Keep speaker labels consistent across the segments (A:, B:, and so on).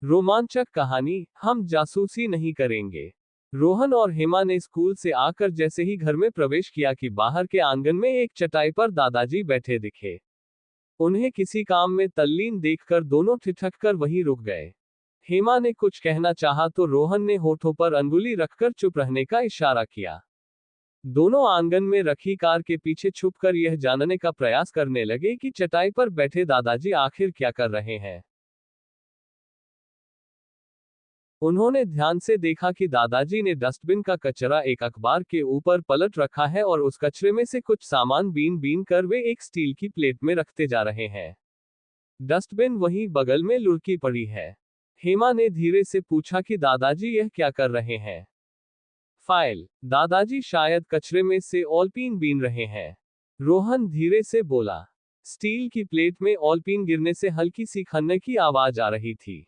A: रोमांचक कहानी, हम जासूसी नहीं करेंगे। रोहन और हेमा ने स्कूल से आकर जैसे ही घर में प्रवेश किया कि बाहर के आंगन में एक चटाई पर दादाजी बैठे दिखे। उन्हें किसी काम में तल्लीन देखकर दोनों ठिठक कर वहीं रुक गए। हेमा ने कुछ कहना चाहा तो रोहन ने होठों पर अंगुली रखकर चुप रहने का इशारा किया। दोनों आंगन में रखी कार के पीछे छुपकर यह जानने का प्रयास करने लगे कि चटाई पर बैठे दादाजी आखिर क्या कर रहे हैं। उन्होंने ध्यान से देखा कि दादाजी ने डस्टबिन का कचरा एक अखबार के ऊपर पलट रखा है और उस कचरे में से कुछ सामान बीन बीन कर वे एक स्टील की प्लेट में रखते जा रहे हैं। डस्टबिन वहीं बगल में लुढ़की पड़ी है। हेमा ने धीरे से पूछा कि दादाजी यह क्या कर रहे हैं। फाइल, दादाजी शायद कचरे में से ऑलपीन बीन रहे हैं। रोहन धीरे से बोला। स्टील की प्लेट में ऑलपीन गिरने से हल्की सी खन्ने की आवाज आ रही थी।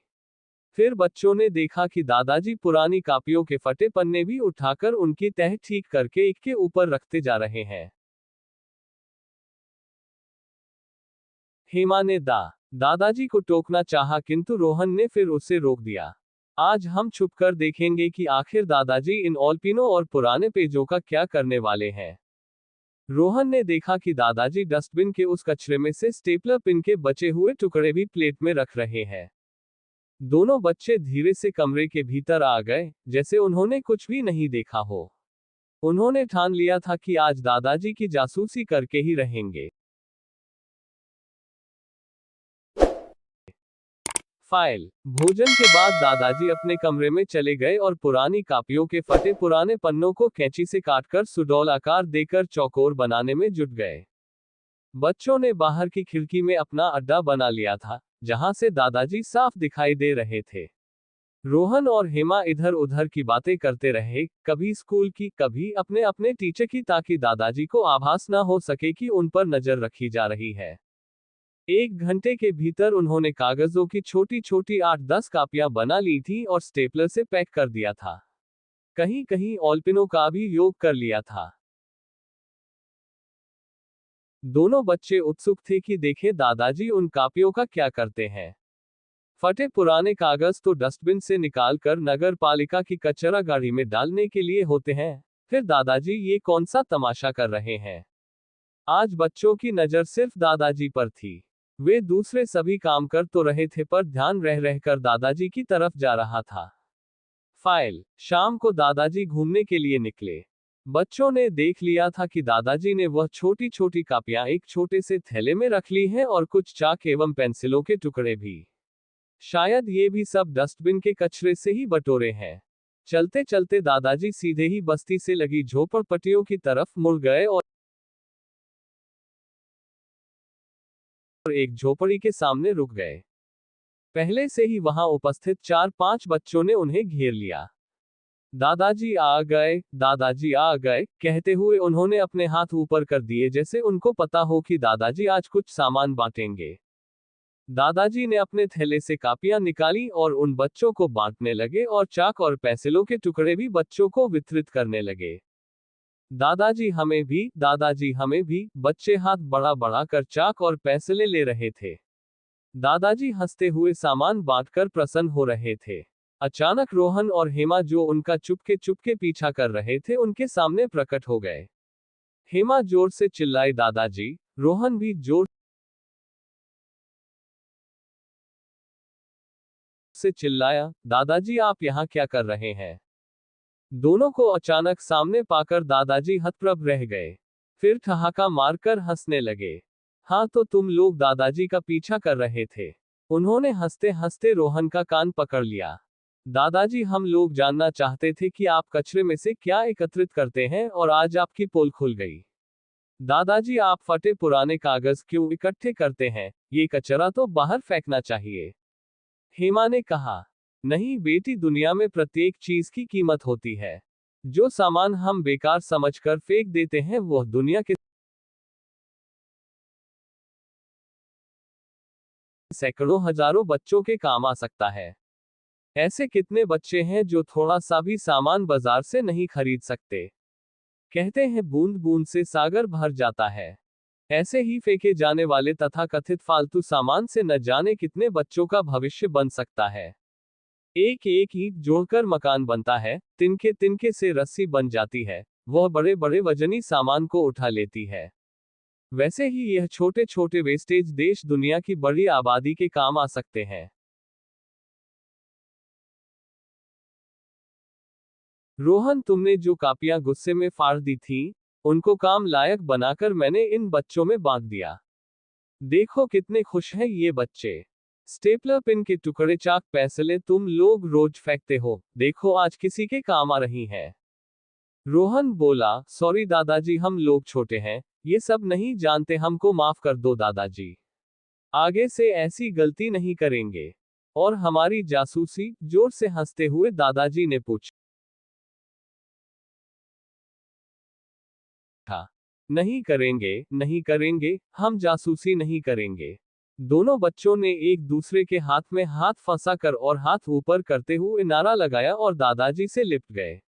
A: फिर बच्चों ने देखा कि दादाजी पुरानी कापियों के फटे पन्ने भी उठाकर उनकी तह ठीक करके एक के ऊपर रखते जा रहे हैं। हेमा ने दादाजी को टोकना चाहा किंतु रोहन ने फिर उसे रोक दिया। आज हम छुपकर देखेंगे कि आखिर दादाजी इन ऑलपीनों और पुराने पेजों का क्या करने वाले हैं। रोहन ने देखा कि दादाजी डस्टबिन के उस कचरे में से स्टेपलर पिन के बचे हुए टुकड़े भी प्लेट में रख रहे हैं। दोनों बच्चे धीरे से कमरे के भीतर आ गए, जैसे उन्होंने कुछ भी नहीं देखा हो। उन्होंने ठान लिया था कि आज दादाजी की जासूसी करके ही रहेंगे। फाइल, भोजन के बाद दादाजी अपने कमरे में चले गए और पुरानी कापियों के फटे पुराने पन्नों को कैंची से काटकर सुडौल आकार देकर चौकोर बनाने में जुट गए। बच्चों ने बाहर की खिड़की में अपना अड्डा बना लिया था, जहां से दादाजी साफ दिखाई दे रहे थे। रोहन और हेमा इधर उधर की बातें करते रहे, कभी स्कूल की, कभी अपने अपने टीचर की, ताकि दादाजी को आभास न हो सके कि उन पर नजर रखी जा रही है। 1 घंटे के भीतर उन्होंने कागजों की छोटी छोटी 8-10 कापियां बना ली थी और स्टेपलर से पैक कर दिया था। कहीं कहीं ऑलपिनों का भी योग कर लिया था। दोनों बच्चे उत्सुक थे कि देखें दादाजी उन कापियों का क्या करते हैं। फटे पुराने कागज तो डस्टबिन से निकालकर नगर पालिका की कचरा गाड़ी में डालने के लिए होते हैं, फिर दादाजी ये कौन सा तमाशा कर रहे हैं। आज बच्चों की नजर सिर्फ दादाजी पर थी। वे दूसरे सभी काम कर तो रहे थे पर ध्यान रह रहकर दादाजी की तरफ जा रहा था। फाइल, शाम को दादाजी घूमने के लिए निकले। बच्चों ने देख लिया था कि दादाजी ने वह छोटी छोटी कापियां एक छोटे से थैले में रख ली हैं और कुछ चाक एवं पेंसिलों के टुकड़े भी। शायद ये भी सब डस्टबिन के कचरे से ही बटोरे हैं। चलते चलते दादाजी सीधे ही बस्ती से लगी झोपड़पट्टियों की तरफ मुड़ गए और एक झोपड़ी के सामने रुक गए। पहले से ही वहां उपस्थित 4-5 बच्चों ने उन्हें घेर लिया। दादाजी आ गए, दादाजी आ गए, कहते हुए उन्होंने अपने हाथ ऊपर कर दिए जैसे उनको पता हो कि दादाजी आज कुछ सामान बांटेंगे। दादाजी ने अपने थैले से कापियां निकाली और उन बच्चों को बांटने लगे और चाक और पेंसिलों के टुकड़े भी बच्चों को वितरित करने लगे। दादाजी हमें भी, दादाजी हमें भी, बच्चे हाथ बढ़ा बढ़ा कर चाक और पेंसिलें ले रहे थे। दादाजी हंसते हुए सामान बांटकर प्रसन्न हो रहे थे। अचानक रोहन और हेमा, जो उनका चुपके चुपके पीछा कर रहे थे, उनके सामने प्रकट हो गए। हेमा जोर से चिल्लाई दादाजी, रोहन भी जोर से चिल्लाया, दादाजी आप यहाँ क्या कर रहे हैं। दोनों को अचानक सामने पाकर दादाजी हतप्रभ रह गए। फिर ठहाका मारकर हंसने लगे। हाँ तो तुम लोग दादाजी का पीछा कर रहे थे। उन्होंने हंसते हंसते रोहन का कान पकड़ लिया। दादाजी हम लोग जानना चाहते थे कि आप कचरे में से क्या एकत्रित करते हैं और आज आपकी पोल खुल गई। दादाजी आप फटे पुराने कागज क्यों इकट्ठे करते हैं, ये कचरा तो बाहर फेंकना चाहिए। हेमा ने कहा। नहीं बेटी, दुनिया में प्रत्येक चीज की कीमत होती है। जो सामान हम बेकार समझकर फेंक देते हैं वह दुनिया के सैकड़ों हजारों बच्चों के काम आ सकता है। ऐसे कितने बच्चे हैं जो थोड़ा सा भी सामान बाजार से नहीं खरीद सकते। कहते हैं बूंद बूंद से सागर भर जाता है। ऐसे ही फेंके जाने वाले तथाकथित फालतू सामान से न जाने कितने बच्चों का भविष्य बन सकता है। एक एक ईंट जोड़कर मकान बनता है, तिनके तिनके से रस्सी बन जाती है, वह बड़े बड़े वजनी सामान को उठा लेती है। वैसे ही यह छोटे छोटे वेस्टेज देश दुनिया की बड़ी आबादी के काम आ सकते हैं। रोहन, तुमने जो कापियां गुस्से में फाड़ दी थी, उनको काम लायक बनाकर मैंने इन बच्चों में बांट दिया। देखो कितने खुश हैं ये बच्चे। स्टेपलर पिन के टुकड़े, चाक, पेंसिलें तुम लोग रोज फेंकते हो, देखो आज किसी के काम आ रही हैं। रोहन बोला, सॉरी दादाजी, हम लोग छोटे हैं, ये सब नहीं जानते, हमको माफ कर दो दादाजी। आगे से ऐसी गलती नहीं करेंगे। और हमारी जासूसी? जोर से हंसते हुए दादाजी ने पूछा। नहीं करेंगे, नहीं करेंगे, हम जासूसी नहीं करेंगे। दोनों बच्चों ने एक दूसरे के हाथ में हाथ फंसा कर और हाथ ऊपर करते हुए नारा लगाया और दादाजी से लिपट गए।